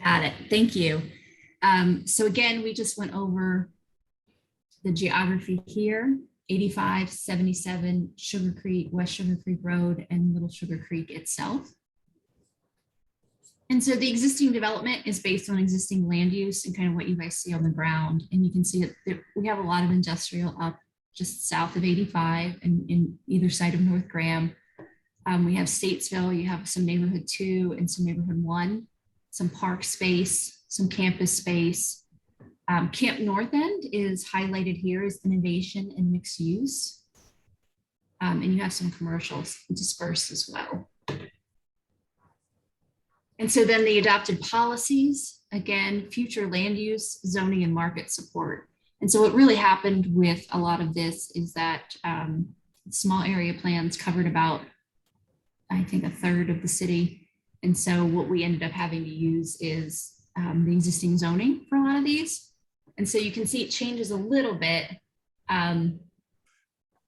Got it. Thank you. So again, we just went over the geography here, 85, 77, Sugar Creek, West Sugar Creek Road, and Little Sugar Creek itself. And so the existing development is based on existing land use and kind of what you guys see on the ground. And you can see that we have a lot of industrial up just south of 85 and in either side of North Graham. We have Statesville, you have some neighborhood 2 and some neighborhood 1, some park space, some campus space. Camp North End is highlighted here as innovation and mixed use. And you have some commercials dispersed as well. And so then the adopted policies, again, future land use, zoning, and market support. And so what really happened with a lot of this is that small area plans covered about, I think, a third of the city. And so what we ended up having to use is the existing zoning for a lot of these. And so you can see it changes a little bit.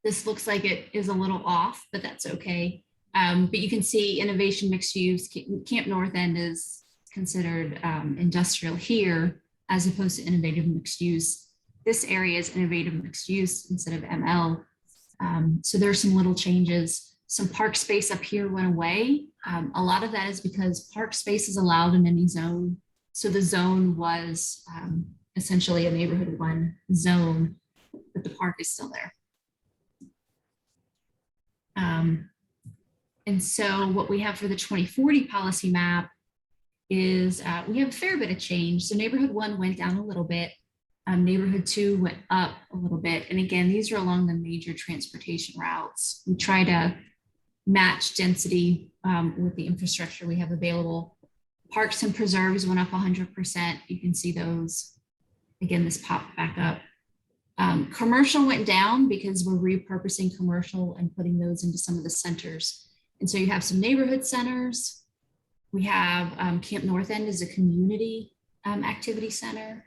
This looks like it is a little off, but that's okay. But you can see innovation mixed use. Camp North End is considered industrial here as opposed to innovative mixed use. This area is innovative mixed use instead of ML. So there's some little changes. Some park space up here went away. A lot of that is because park space is allowed in any zone. So the zone was essentially a neighborhood 1 zone, but the park is still there. And so what we have for the 2040 policy map is we have a fair bit of change. So neighborhood 1 went down a little bit. Neighborhood 2 went up a little bit. And again, these are along the major transportation routes. We try to match density with the infrastructure we have available. Parks and preserves went up 100%. You can see those. Again, this popped back up. Commercial went down because we're repurposing commercial and putting those into some of the centers. And so you have some neighborhood centers. We have Camp North End as a community activity center.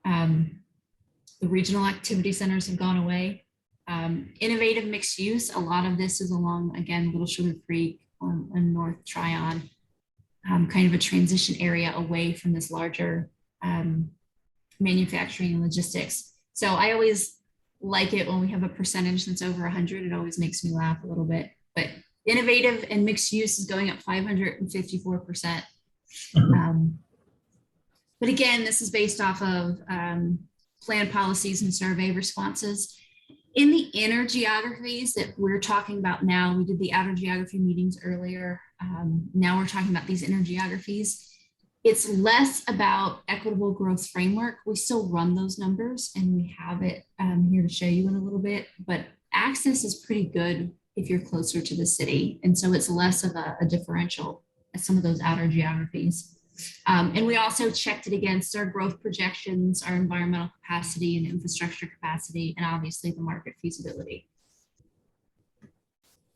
The regional activity centers have gone away. Innovative mixed use, a lot of this is along, again, Little Sugar Creek and North Tryon, kind of a transition area away from this larger manufacturing and logistics. So I always like it when we have a percentage that's over 100, it always makes me laugh a little bit, but innovative and mixed use is going up 554%. But again, this is based off of plan policies and survey responses. In the inner geographies that we're talking about now, we did the outer geography meetings earlier. Now we're talking about these inner geographies. It's less about equitable growth framework. We still run those numbers and we have it here to show you in a little bit, but access is pretty good if you're closer to the city. And so it's less of a differential as some of those outer geographies. And we also checked it against our growth projections, our environmental capacity and infrastructure capacity, and obviously the market feasibility.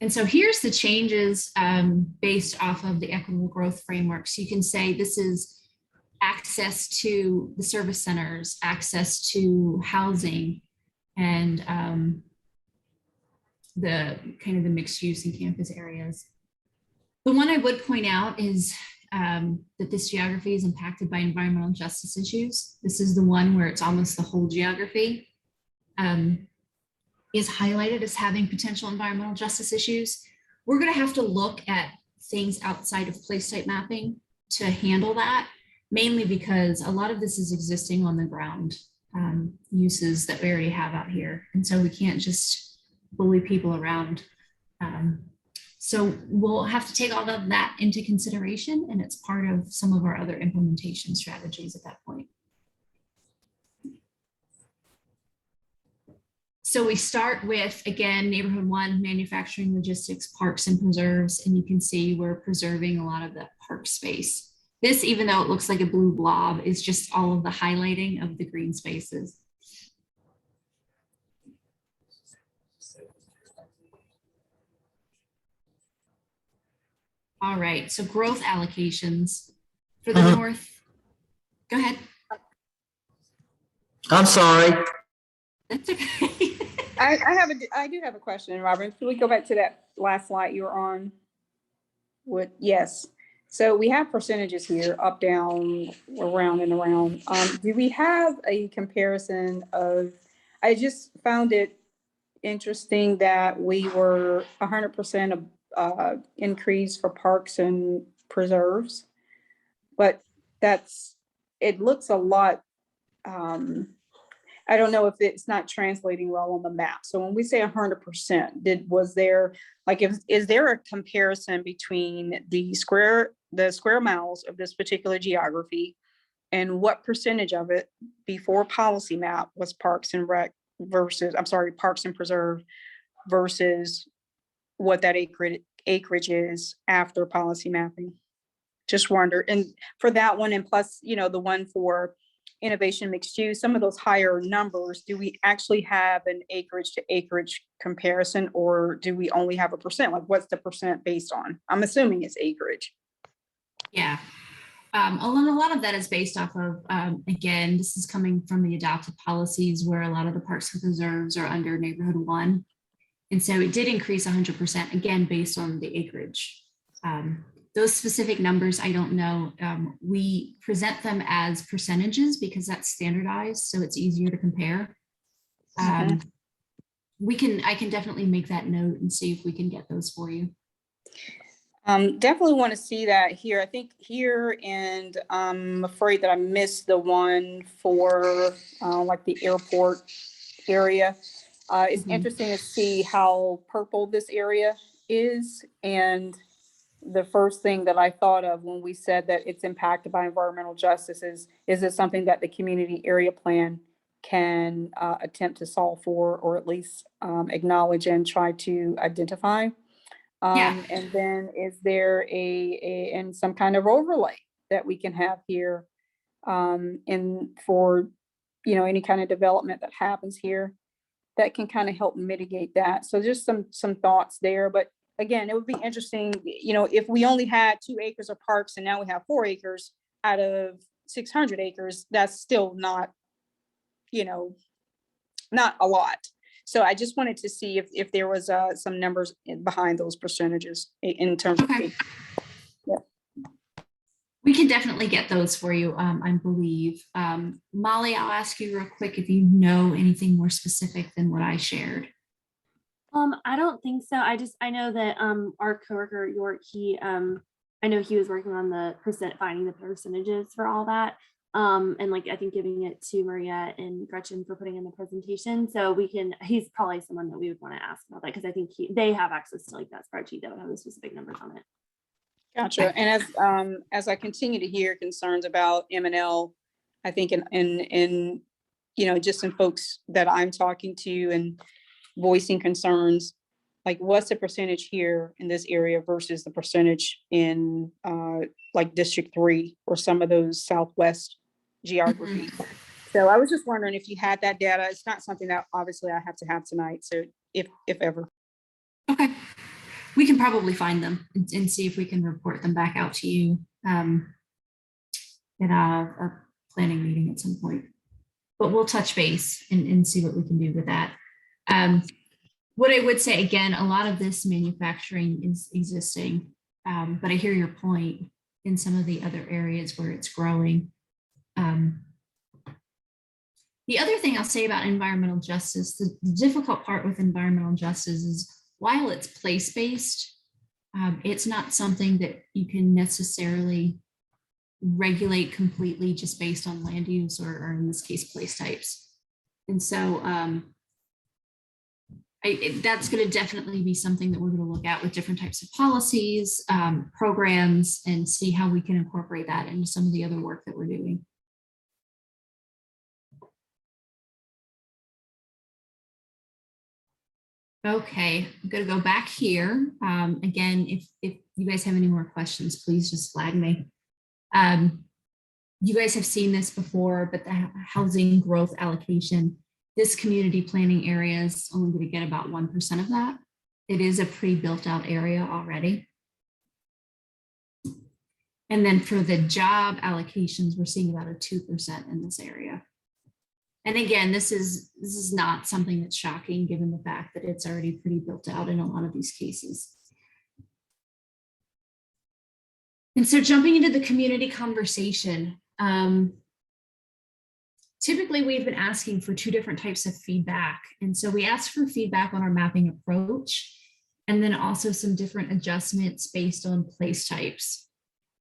And so here's the changes based off of the equitable growth framework. So you can say this is access to the service centers, access to housing, and the kind of the mixed use and campus areas. The one I would point out is that this geography is impacted by environmental justice issues. This is the one where it's almost the whole geography is highlighted as having potential environmental justice issues. We're going to have to look at things outside of place type mapping to handle that, mainly because a lot of this is existing on the ground uses that we already have out here. And so we can't just bully people around. So we'll have to take all of that into consideration, and it's part of some of our other implementation strategies at that point. So we start with, again, neighborhood 1, manufacturing, logistics, parks and preserves, and you can see we're preserving a lot of that park space. This, even though it looks like a blue blob, is just all of the highlighting of the green spaces. All right, so growth allocations for the north. Go ahead. I'm sorry. That's okay. I do have a question, Robin. Can we go back to that last slide you were on? Yes. So we have percentages here, up, down, around and around. Do we have a comparison of, I just found it interesting that we were 100% of increase for parks and preserves, but it looks a lot, I don't know if it's not translating well on the map. So when we say 100%, is there a comparison between the square miles of this particular geography and what percentage of it before policy map was parks and rec parks and preserve versus what that acreage is after policy mapping? Just wonder. And for that one, and plus, the one for innovation mixed use, some of those higher numbers, do we actually have an acreage to acreage comparison, or do we only have a percent? Like, what's the percent based on? I'm assuming it's acreage. Yeah. A lot of that is based off of, again, this is coming from the adopted policies where a lot of the parks and preserves are under neighborhood 1. And so it did increase 100%, again, based on the acreage. Those specific numbers, I don't know. We present them as percentages because that's standardized, so it's easier to compare. I can definitely make that note and see if we can get those for you. Definitely want to see that here. I think here, and I'm afraid that I missed the one for like the airport area. It's interesting to see how purple this area is. And the first thing that I thought of when we said that it's impacted by environmental justice is it something that the community area plan can attempt to solve for, or at least acknowledge and try to identify? And then is there in some kind of overlay that we can have here for any kind of development that happens here that can kind of help mitigate that? So just some thoughts there. But again, it would be interesting, if we only had 2 acres of parks and now we have 4 acres out of 600 acres, that's still not a lot. So I just wanted to see if there was some numbers behind those percentages in terms of. Yeah. We can definitely get those for you, I believe. Molly, I'll ask you real quick if you know anything more specific than what I shared. I don't think so. I know that our coworker York, I know he was working on finding the percentages for all that. And I think giving it to Maria and Gretchen for putting in the presentation. So he's probably someone that we would want to ask about that, because I think they have access to that spreadsheet that would have the specific numbers on it. Gotcha. And as I continue to hear concerns about M&L, I think in just some folks that I'm talking to and voicing concerns, what's the percentage here in this area versus the percentage in District 3 or some of those Southwest geographies. So I was just wondering if you had that data. It's not something that obviously I have to have tonight. So if ever. Okay. We can probably find them and see if we can report them back out to you in a planning meeting at some point. But we'll touch base and see what we can do with that. What I would say, again, a lot of this manufacturing is existing, but I hear your point in some of the other areas where it's growing. The other thing I'll say about environmental justice, the difficult part with environmental justice is while it's place-based, it's not something that you can necessarily regulate completely just based on land use or in this case, place types. And so that's going to definitely be something that we're going to look at with different types of policies, programs, and see how we can incorporate that into some of the other work that we're doing. Okay, I'm going to go back here. Again, if you guys have any more questions, please just flag me. You guys have seen this before, but the housing growth allocation, this community planning area is only going to get about 1% of that. It is a pretty built out area already. And then for the job allocations, we're seeing about a 2% in this area. And again, this is not something that's shocking given the fact that it's already pretty built out in a lot of these cases. And so jumping into the community conversation, typically we've been asking for two different types of feedback. And so we asked for feedback on our mapping approach, and then also some different adjustments based on place types.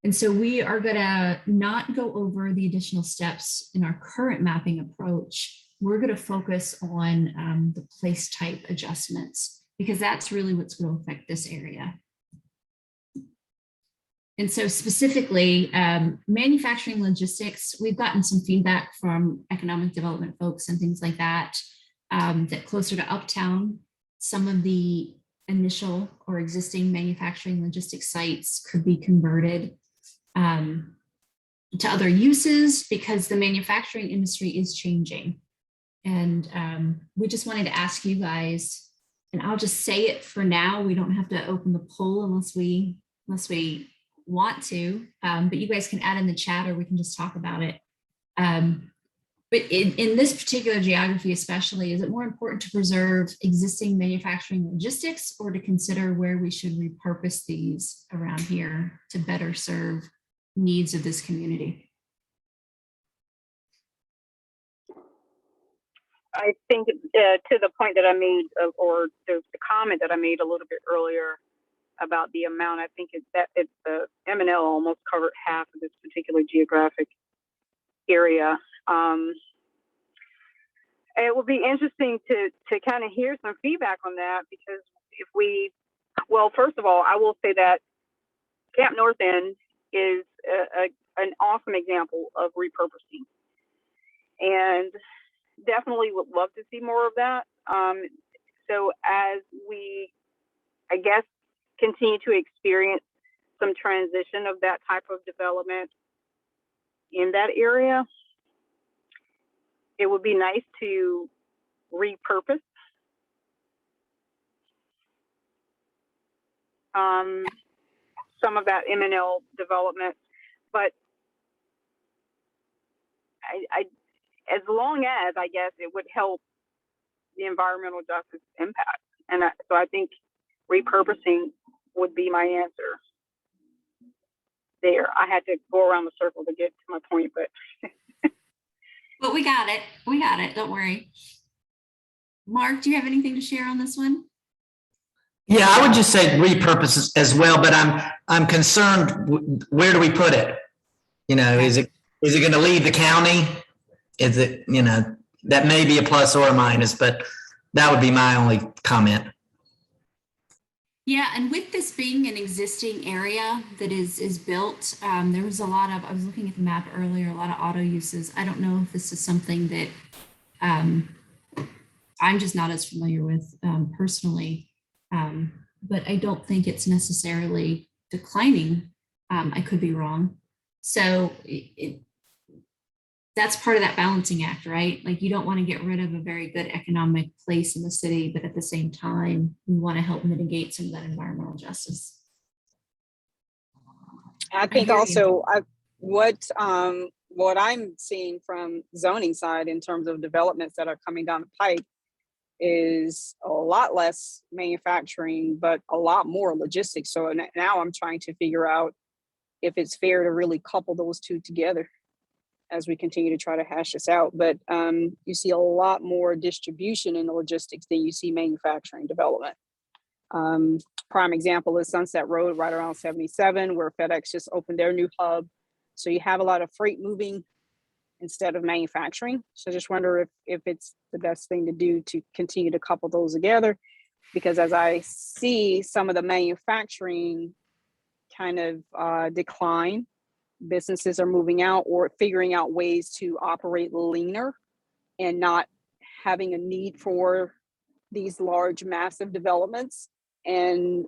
And so we are gonna not go over the additional steps in our current mapping approach. We're gonna focus on the place type adjustments, because that's really what's gonna affect this area. And so specifically, manufacturing logistics, we've gotten some feedback from economic development folks and things like that, that closer to uptown, some of the initial or existing manufacturing logistics sites could be converted to other uses, because the manufacturing industry is changing. And we just wanted to ask you guys, and I'll just say it for now, we don't have to open the poll unless we want to, but you guys can add in the chat or we can just talk about it. But in this particular geography especially, is it more important to preserve existing manufacturing logistics or to consider where we should repurpose these around here to better serve needs of this community? I think to the point that I made, or the comment that I made a little bit earlier about the amount, I think it's the M&L almost covered half of this particular geographic area. It will be interesting to kind of hear some feedback on that, because well, first of all, I will say that Camp North End is an awesome example of repurposing, and definitely would love to see more of that. So as we, I guess, continue to experience some transition of that type of development in that area, it would be nice to repurpose some of that M&L development, but I as long as, I guess, it would help the environmental justice impact. And so I think repurposing would be my answer there. I had to go around the circle to get to my point, But we got it. We got it. Don't worry. Mark, do you have anything to share on this one? Yeah, I would just say repurpose as well, but I'm concerned, where do we put it? You know, is it going to leave the county? Is it, you know, that may be a plus or a minus, but that would be my only comment. Yeah, and with this being an existing area that is built, there was a lot of, I was looking at the map earlier, a lot of auto uses. I don't know if this is something that I'm just not as familiar with personally, but I don't think it's necessarily declining. I could be wrong. So that's part of that balancing act, right? Like, you don't want to get rid of a very good economic place in the city, but at the same time, we want to help mitigate some of that environmental justice. I think also what I'm seeing from zoning side in terms of developments that are coming down the pipe is a lot less manufacturing, but a lot more logistics. So now I'm trying to figure out if it's fair to really couple those two together as we continue to try to hash this out. But you see a lot more distribution in the logistics than you see manufacturing development. Prime example is Sunset Road right around 77, where FedEx just opened their new hub. So you have a lot of freight moving instead of manufacturing. So I just wonder if it's the best thing to do to continue to couple those together, because as I see some of the manufacturing kind of decline, businesses are moving out or figuring out ways to operate leaner and not having a need for these large, massive developments, and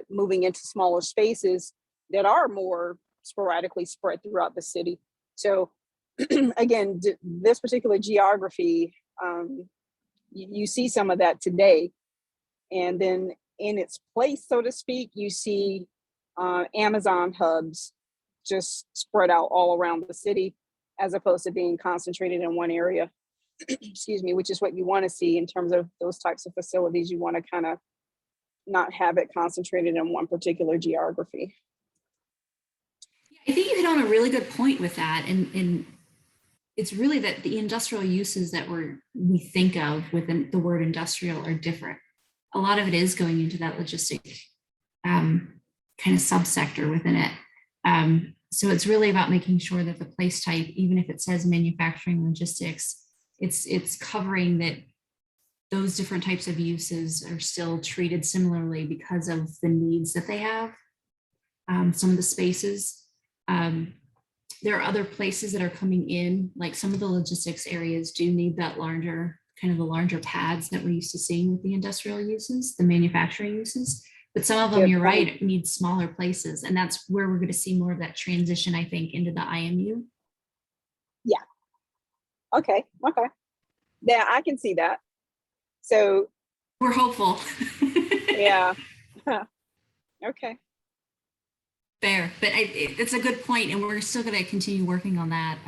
moving into smaller spaces that are more sporadically spread throughout the city. So again, this particular geography, you see some of that today. And then in its place, so to speak, you see Amazon hubs just spread out all around the city, as opposed to being concentrated in one area. excuse me, which is what you want to see in terms of those types of facilities. You want to kind of not have it concentrated in one particular geography. I think you hit on a really good point with that. And it's really that the industrial uses that we think of within the word industrial are different. A lot of it is going into that logistic kind of subsector within it. So it's really about making sure that the place type, even if it says manufacturing logistics, it's covering that those different types of uses are still treated similarly because of the needs that they have. Some of the spaces, there are other places that are coming in, like some of the logistics areas do need that larger, kind of the larger pads that we're used to seeing with the industrial uses, the manufacturing uses. But some of them, Good you're point. right, need smaller places. And that's where we're going to see more of that transition, I think, into the IMU. Okay. Yeah, I can see that. So We're hopeful. yeah. Okay. Fair, but it's a good point, and we're still going to continue working on that.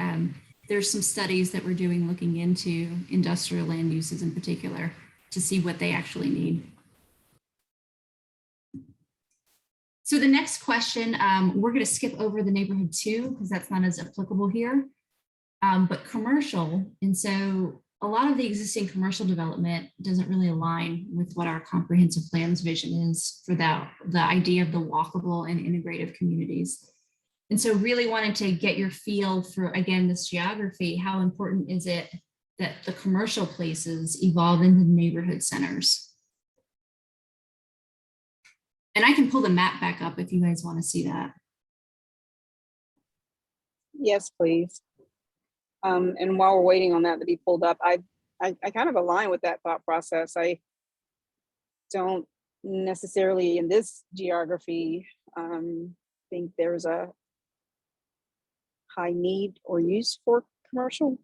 There's some studies that we're doing looking into industrial land uses in particular to see what they actually need. So the next question, we're going to skip over the neighborhood 2 because that's not as applicable here, but commercial. And so a lot of the existing commercial development doesn't really align with what our comprehensive plans vision is for the idea of the walkable and integrative communities. And so really wanted to get your feel for, again, this geography. How important is it that the commercial places evolve into neighborhood centers? And I can pull the map back up if you guys want to see that. Yes, please. And while we're waiting on that to be pulled up, I kind of align with that thought process. I don't necessarily in this geography think there's a high need or use for commercial.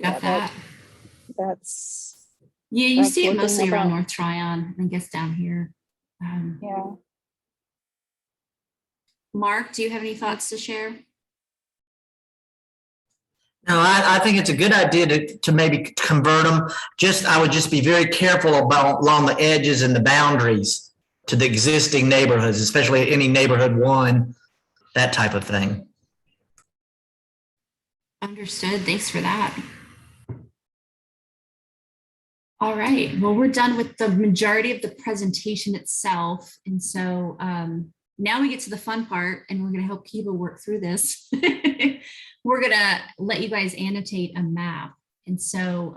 Got that? That's Yeah, you that's see it looking mostly around about- North Tryon, I guess down here. yeah. Mark, do you have any thoughts to share? No, I think it's a good idea to maybe convert them. I would just be very careful about along the edges and the boundaries to the existing neighborhoods, especially any neighborhood 1, that type of thing. Understood. Thanks for that. All right. Well, we're done with the majority of the presentation itself. And so now we get to the fun part, and we're going to help Kiva work through this. We're going to let you guys annotate a map. And so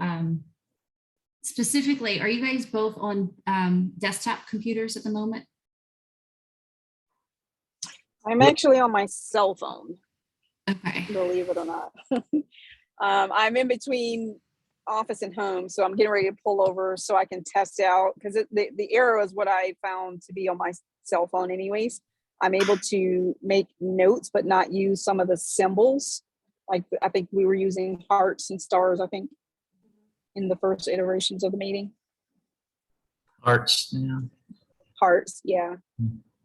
specifically, are you guys both on desktop computers at the moment? I'm actually on my cell phone, Okay. believe it or not. I'm in between office and home, so I'm getting ready to pull over so I can test out, because the arrow is what I found to be on my cell phone anyways. I'm able to make notes but not use some of the symbols. Like I think we were using hearts and stars, I think, in the first iterations of the meeting. Arts, yeah. Hearts, yeah.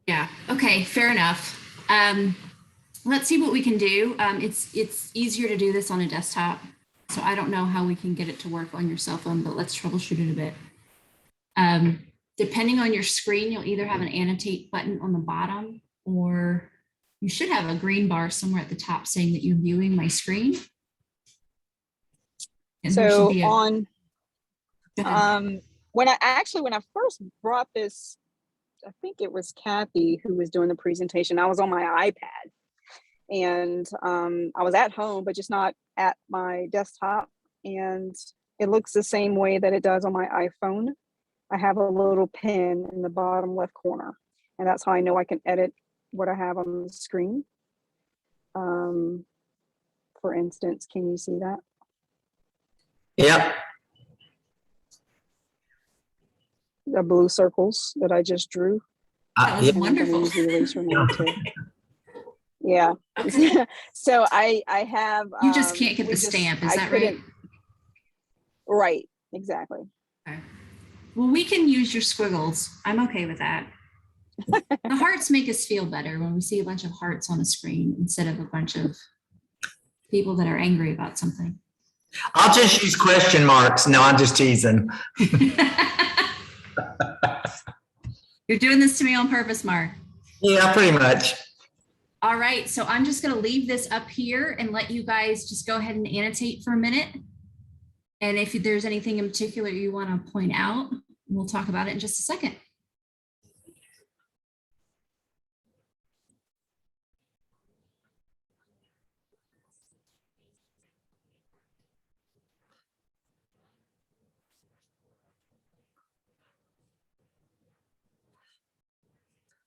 Yeah. Okay. Fair enough. Let's see what we can do. It's easier to do this on a desktop, so I don't know how we can get it to work on your cell phone, but let's troubleshoot it a bit. Depending on your screen, you'll either have an annotate button on the bottom, or you should have a green bar somewhere at the top saying that you're viewing my screen. And there should So be on Go ahead. when I first brought this, I think it was Kathy who was doing the presentation. I was on my iPad, and I was at home, but just not at my desktop. And it looks the same way that it does on my iPhone. I have a little pen in the bottom left corner, and that's how I know I can edit what I have on the screen. For instance, can you see that? Yep. The blue circles that I just drew. That was Yep. And I'm gonna wonderful. use the eraser now too. Yeah. Okay. So I have. You just can't get the stamp, is I that right? couldn't- Right, exactly. Okay. Well, we can use your squiggles. I'm okay with that. The hearts make us feel better when we see a bunch of hearts on a screen instead of a bunch of people that are angry about something. I'll just use question marks. No, I'm just teasing. You're doing this to me on purpose, Mark. Yeah, pretty much. All right, so I'm just going to leave this up here and let you guys just go ahead and annotate for a minute. And if there's anything in particular you want to point out, we'll talk about it in just a second.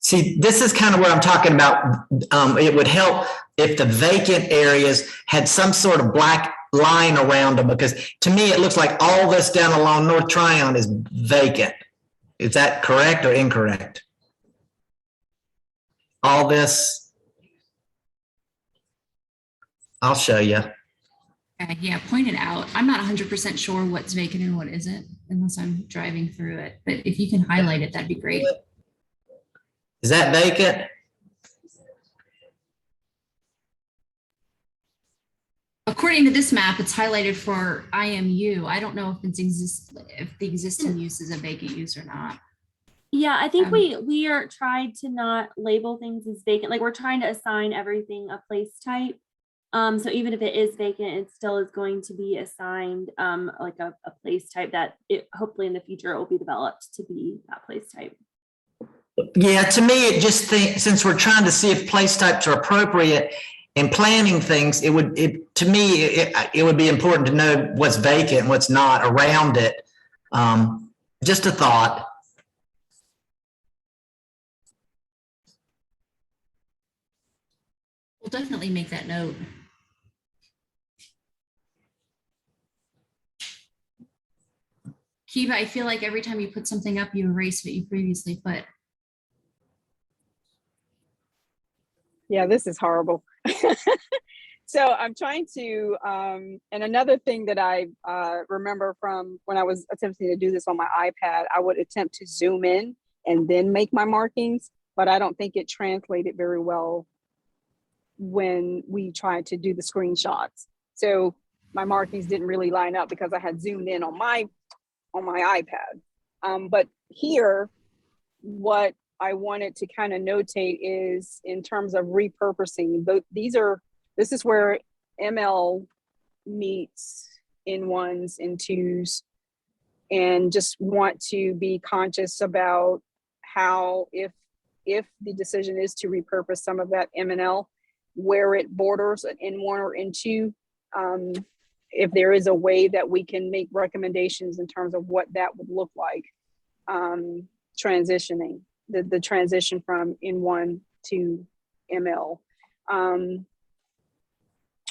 See, this is kind of what I'm talking about. It would help if the vacant areas had some sort of black line around them, because to me, it looks like all this down along North Tryon is vacant. Is that correct or incorrect? All this, I'll show you. Yeah, point it out. I'm not 100% sure what's vacant and what isn't, unless I'm driving through it. But if you can highlight it, that'd be great. Is that vacant? According to this map, it's highlighted for IMU. I don't know if if the existing use is a vacant use or not. Yeah, I think we are tried to not label things as vacant. Like we're trying to assign everything a place type. So even if it is vacant, it still is going to be assigned like a place type that it hopefully in the future it will be developed to be that place type. Yeah, to me, it just since we're trying to see if place types are appropriate in planning things, it would be important to know what's vacant and what's not around it. Just a thought. We'll definitely make that note. Kiva, I feel like every time you put something up, you erase what you previously put. Yeah, this is horrible. So I'm trying to, and another thing that I remember from when I was attempting to do this on my iPad, I would attempt to zoom in and then make my markings, but I don't think it translated very well when we tried to do the screenshots. So my markings didn't really line up because I had zoomed in on my iPad. But here, what I wanted to kind of notate is in terms of repurposing, this is where ML meets N1s and 2s, and just want to be conscious about how if the decision is to repurpose some of that M&L, where it borders an N1 or N2, if there is a way that we can make recommendations in terms of what that would look like, transitioning, the transition from N1 to ML.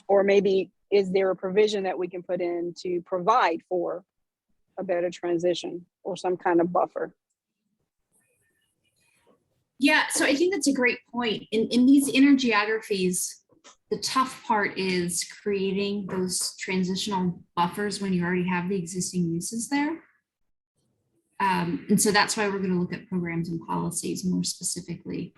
Or maybe is there a provision that we can put in to provide for a better transition or some kind of buffer? Yeah, so I think that's a great point. In these inner geographies, the tough part is creating those transitional buffers when you already have the existing uses there. And so that's why we're going to look at programs and policies more specifically.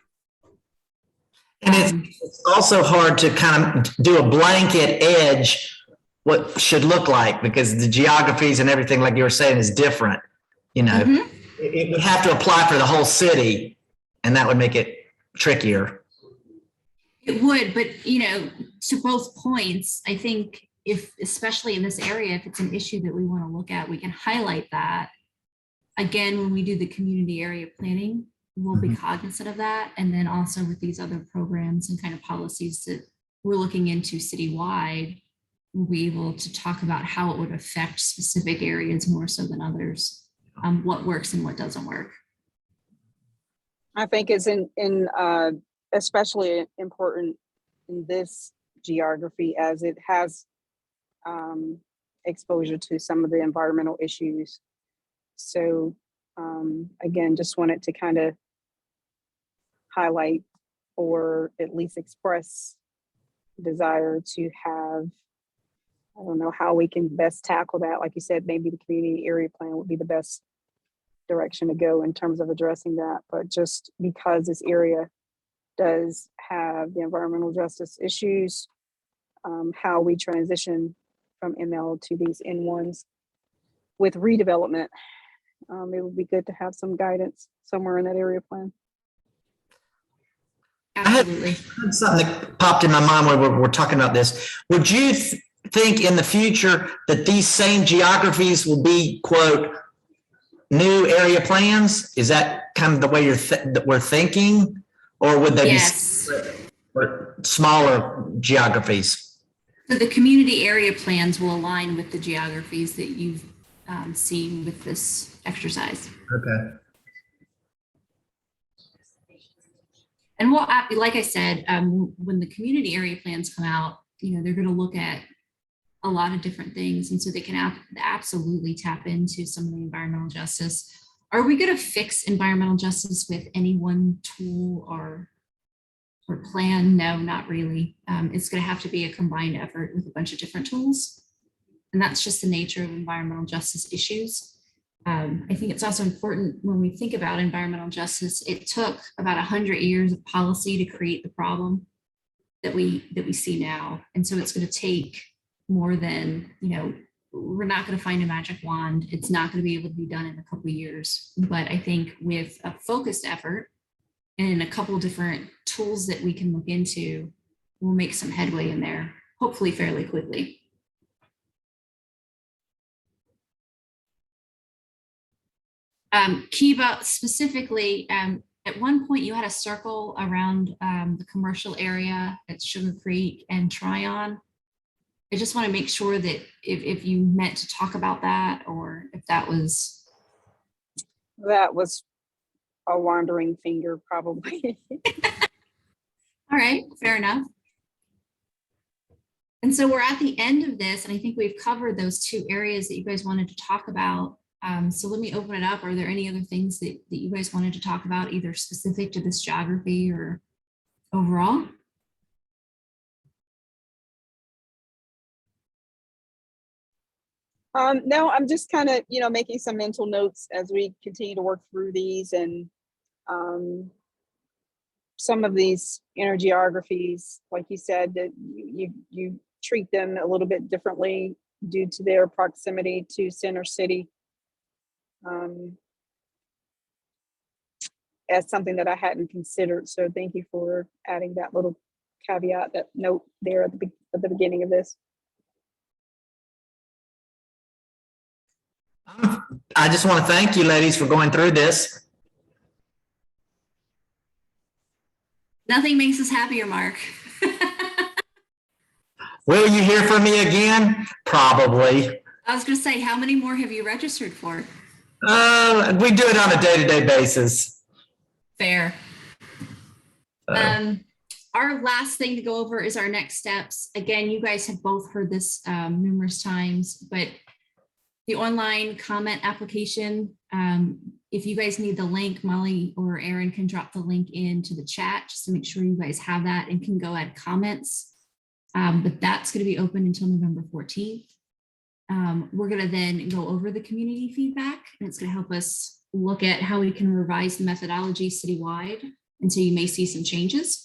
And it's also hard to kind of do a blanket edge what should look like, because the geographies and everything, like you were saying, is different. You know, it would have to apply for the whole city, and that would make it trickier. It would, but you know, to both points, I think especially in this area, if it's an issue that we want to look at, we can highlight that. Again, when we do the community area planning, we'll be cognizant of that. And then also with these other programs and kind of policies that we're looking into citywide, we'll be able to talk about how it would affect specific areas more so than others, what works and what doesn't work. I think it's especially important in this geography as it has exposure to some of the environmental issues. So again, just wanted to kind of highlight or at least express desire to have, I don't know how we can best tackle that. Like you said, maybe the community area plan would be the best direction to go in terms of addressing that. But just because this area does have the environmental justice issues, how we transition from ML to these N1s with redevelopment. It would be good to have some guidance somewhere in that area plan. Absolutely. Something that popped in my mind when we're talking about this. Would you think in the future that these same geographies will be, quote, new area plans? Is that kind of the way that we're thinking? Or would they Yes. be smaller geographies? So the community area plans will align with the geographies that you've seen with this exercise. Okay. And we'll, like I said, when the community area plans come out, they're going to look at a lot of different things. And so they can absolutely tap into some of the environmental justice. Are we going to fix environmental justice with any one tool or plan? No, not really. It's going to have to be a combined effort with a bunch of different tools. And that's just the nature of environmental justice issues. I think it's also important when we think about environmental justice, it took about 100 years of policy to create the problem that we see now. And so it's going to take more than, we're not going to find a magic wand. It's not going to be able to be done in a couple of years. But I think with a focused effort and a couple different tools that we can look into, we'll make some headway in there, hopefully fairly quickly. Kiva, specifically, at one point you had a circle around the commercial area at Sugar Creek and Tryon. I just want to make sure that if you meant to talk about that or if that was. That was a wandering finger, probably. All right, fair enough. And so we're at the end of this, and I think we've covered those two areas that you guys wanted to talk about. So let me open it up. Are there any other things that you guys wanted to talk about, either specific to this geography or overall? No, I'm just kind of, making some mental notes as we continue to work through these, and some of these inner geographies, like you said, that you treat them a little bit differently due to their proximity to center city. As something that I hadn't considered. So thank you for adding that little caveat, that note there at the beginning of this. I just want to thank you ladies for going through this. Nothing makes us happier, Mark. Will you hear from me again? Probably. I was going to say, how many more have you registered for? We do it on a day-to-day basis. Fair. Our last thing to go over is our next steps. Again, you guys have both heard this numerous times, but the online comment application, if you guys need the link, Molly or Aaron can drop the link into the chat just to make sure you guys have that and can go add comments. But that's going to be open until November 14th. We're going to then go over the community feedback, and it's going to help us look at how we can revise the methodology citywide. And so you may see some changes.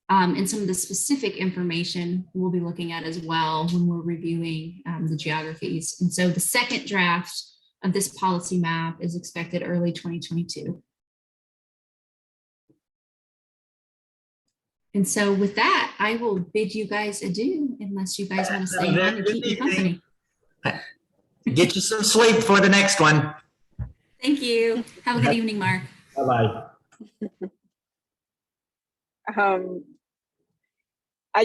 And some of the specific information we'll be looking at as well when we're reviewing the geographies. And so the second draft of this policy map is expected early 2022. And so with that, I will bid you guys adieu unless you guys want to stay on and keep me company. Get you some sleep for the next one. Thank you. Have a good evening, Mark. Bye-bye.